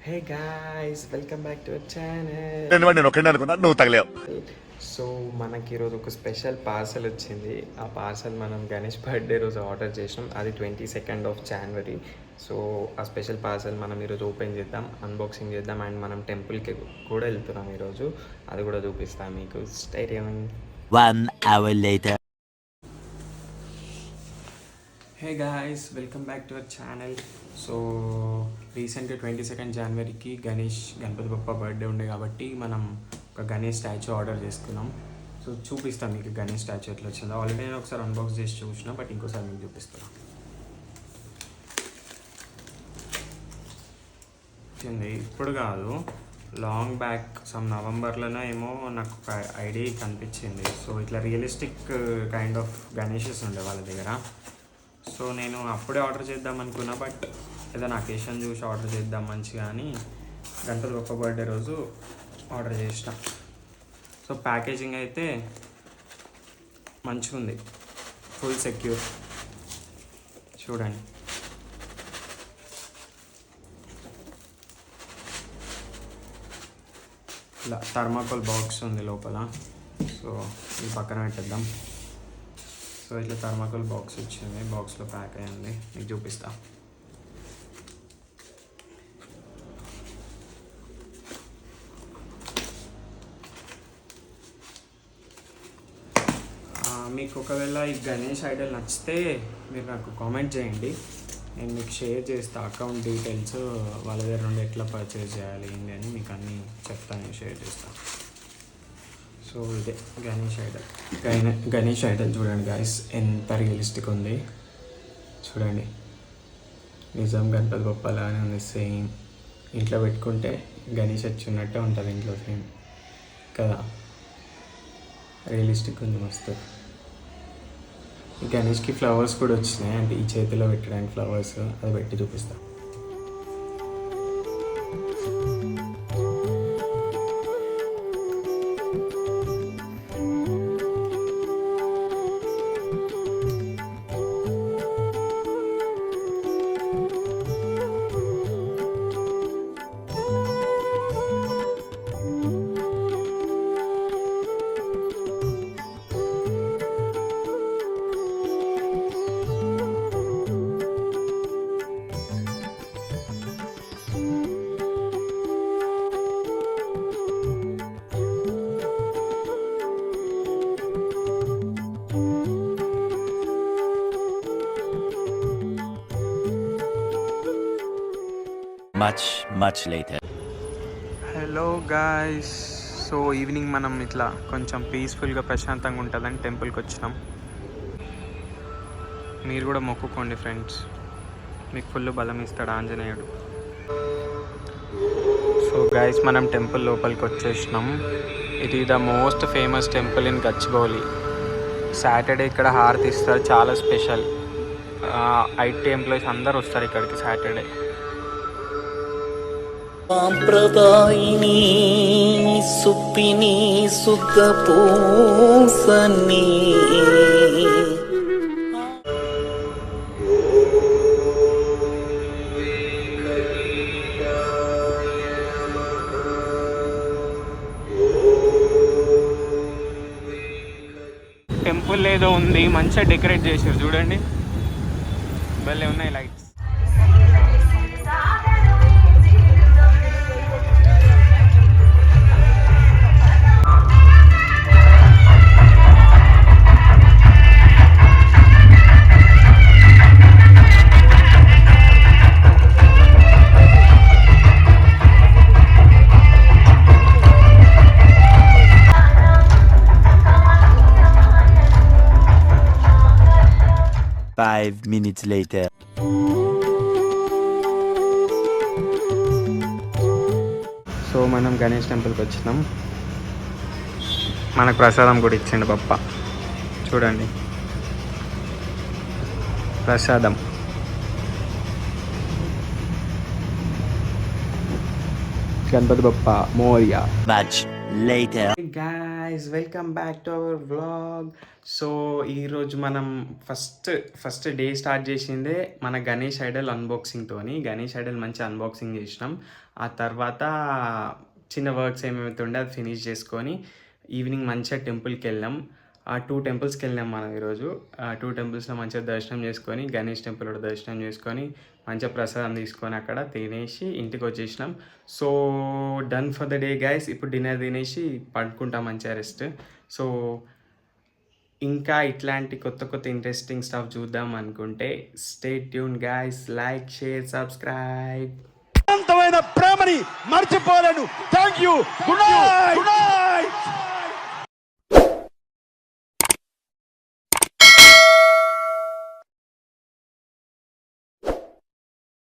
Hey guys, welcome back to our channel. నేను ఒకటే అనుకున్నా, నువ్వు తగలేవు. సో మనకి ఈరోజు ఒక స్పెషల్ పార్సల్ వచ్చింది. ఆ పార్సల్ మనం గణేష్ బర్త్డే రోజు ఆర్డర్ చేసినాం. అది 22nd January. సో ఆ స్పెషల్ పార్సల్ మనం ఈరోజు ఓపెన్ చేద్దాం, అన్బాక్సింగ్ చేద్దాం. అండ్ మనం టెంపుల్కి కూడా వెళ్తున్నాం ఈరోజు. అది కూడా చూపిస్తాం మీకు. Stay tuned. 1 hour later. Hey guys, welcome back to our channel. So రీసెంట్గా 22nd Januaryకి గణపతి బప్ప బర్త్డే ఉండే కాబట్టి మనం ఒక గణేష్ స్టాచ్యూ ఆర్డర్ చేసుకున్నాం. సో చూపిస్తాను మీకు గణేష్ స్టాచ్యూ ఎట్లా వచ్చిందో. ఆల్రెడీ నేను ఒకసారి అన్బాక్స్ చేసి చూసిన, బట్ ఇంకోసారి మీకు చూపిస్తాను. ఇప్పుడు కాదు, లాంగ్ బ్యాక్ నవంబర్లోనే ఏమో నాకు ఒక ఐడియా కనిపించింది. సో ఇట్లా రియలిస్టిక్ కైండ్ ఆఫ్ గణేషెస్ ఉండే వాళ్ళ దగ్గర. సో నేను అప్పుడే ఆర్డర్ చేద్దాం అనుకున్నా, బట్ ఏదైనా అకేషన్ చూసి ఆర్డర్ చేద్దాం మంచిగా అని గణపతి బప్ప బర్త్డే రోజు ఆర్డర్ చేసిన. సో ప్యాకేజింగ్ అయితే మంచిగా ఉంది, ఫుల్ సెక్యూర్. చూడండి, ఇలా థర్మాకోల్ బాక్స్ ఉంది లోపల. సో ఇది పక్కన పెట్టేద్దాం. సో ఇట్లా థర్మాకోల్ బాక్స్ వచ్చింది, బాక్స్లో ప్యాక్ అయ్యింది. మీకు చూపిస్తా. మీకు ఒకవేళ ఈ గణేష్ ఐడల్ నచ్చితే మీరు నాకు కామెంట్ చేయండి, నేను మీకు షేర్ చేస్తా అకౌంట్ డీటెయిల్స్, వాళ్ళ దగ్గర నుండి ఎట్లా పర్చేస్ చేయాలి ఏంటి అని మీకు అన్నీ చెప్తాను, షేర్ చేస్తాను. సో ఇదే గణేష్ ఐడల్ చూడండి గాయస్, ఎంత రియలిస్టిక్ ఉంది చూడండి. నిజం గణపతి బప్పలానే ఉంది, సేమ్. ఇంట్లో పెట్టుకుంటే గణేష్ వచ్చి ఉన్నట్టే ఉంటుంది ఇంట్లో, సేమ్ కదా. రియలిస్టిక్ ఉంది మస్తు. ఈ గణేష్కి ఫ్లవర్స్ కూడా వచ్చినాయి, అంటే ఈ చేతిలో పెట్టడానికి ఫ్లవర్స్, అది పెట్టి చూపిస్తాను. Much later. Hello guys, so evening మనం ఇట్లా కొంచెం పీస్ఫుల్గా ప్రశాంతంగా ఉంటుందని టెంపుల్కి వచ్చినాం. మీరు కూడా మొక్కుకోండి ఫ్రెండ్స్, మీకు ఫుల్ బలం ఇస్తాడు ఆంజనేయుడు. సో గాయ్స్, మనం టెంపుల్ లోపలికి వచ్చేసినాం. ఇది the most famous temple in Gachibowli. Saturday ఇక్కడ హారతి ఇస్తారు, చాలా స్పెషల్. ఐటీ ఎంప్లాయీస్ అందరు వస్తారు ఇక్కడికి సాటర్డే. సాంప్రదాయిని సుప్పిని శుద్ధ పూసని టెంపుల్ ఏదో ఉంది, మంచిగా డెకరేట్ చేసారు చూడండి, భలే ఉన్నాయి lights. Five minutes later. So మనం గణేష్ టెంపుల్కి వచ్చినాం. మనకు ప్రసాదం కూడా ఇచ్చిండు బప్ప, చూడండి ప్రసాదం. Ganapati Bappa Morya. Much later. Guys, welcome back to our vlog. So ఈరోజు మనం ఫస్ట్ డే స్టార్ట్ చేసిందే మన గణేష్ ఐడల్ అన్బాక్సింగ్తోని. గణేష్ ఐడల్ మంచి అన్బాక్సింగ్ చేసినాం. ఆ తర్వాత చిన్న వర్క్స్ ఏమేమి ఉండే అది ఫినిష్ చేసుకొని ఈవినింగ్ మంచిగా టెంపుల్కి వెళ్ళాం. ఆ 2 టెంపుల్స్కి వెళ్ళాం మనం ఈరోజు. 2 టెంపుల్స్లో మంచిగా దర్శనం చేసుకొని, గణేష్ టెంపుల్ కూడా దర్శనం చేసుకొని, మంచిగా ప్రసాదం తీసుకొని అక్కడ తినేసి ఇంటికి వచ్చేసినాం. So done for the day guys. ఇప్పుడు డిన్నర్ తినేసి పడుకుంటాం మంచిగా రెస్ట్. సో ఇంకా ఇట్లాంటి కొత్త ఇంట్రెస్టింగ్ స్టఫ్ చూద్దాం అనుకుంటే stay tune guys. Like, share, subscribe. అనంతమైన ప్రేమని మర్చిపోలేను. Thank you. Good night.